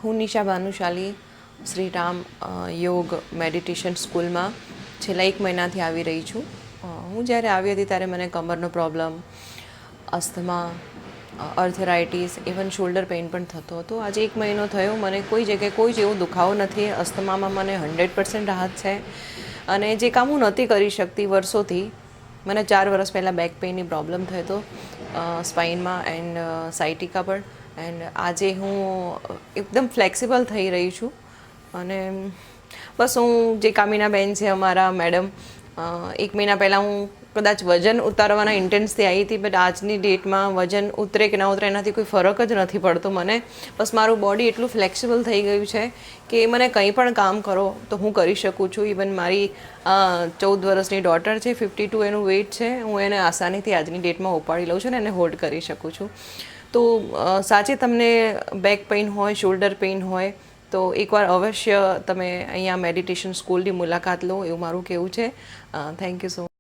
હું નિશા ભાનુશાલી શ્રીરામ યોગ મેડિટેશન સ્કૂલમાં છેલ્લા 1 મહિનાથી આવી રહી છું. હું જ્યારે આવી હતી ત્યારે મને કમરનો problem, asthma, arthritis, even shoulder pain પણ થતો હતો. આજે 1 મહિનો થયો, મને કોઈ જગ્યાએ કોઈ જ એવો દુખાવો નથી. અસ્થમામાં મને 100% રાહત છે. અને જે કામ હું નહોતી કરી શકતી વર્ષોથી, મને 4 વર્ષ પહેલાં બેક પેઇનની પ્રોબ્લેમ થયો હતો, સ્પાઇનમાં એન્ડ સાયટિકા પણ. એન્ડ આજે હું એકદમ ફ્લેક્સિબલ થઈ રહી છું. અને બસ હું જે કામિનાબેન છે અમારા મેડમ, 1 મહિના પહેલાં હું કદાચ વજન ઉતારવાના ઇન્ટેન્સથી આવી હતી, બટ આજની ડેટમાં વજન ઉતરે કે ના ઉતરે એનાથી કોઈ ફરક જ નથી પડતો મને. બસ મારું બોડી એટલું ફ્લેક્સિબલ થઈ ગયું છે કે મને કંઈ પણ કામ કરો તો હું કરી શકું છું. ઇવન મારી 14 વર્ષની ડોટર છે, 52 એનું વેઇટ છે, હું એને આસાનીથી આજની ડેટમાં ઉપાડી લઉં છું ને એને હોલ્ડ કરી શકું છું. તો સાચે તમને બેક પેઇન હોય, શોલ્ડર પેઇન હોય તો એકવાર અવશ્ય તમે અહીંયા મેડિટેશન સ્કૂલની મુલાકાત લો, એવું મારું કહેવું છે. Thank you so much.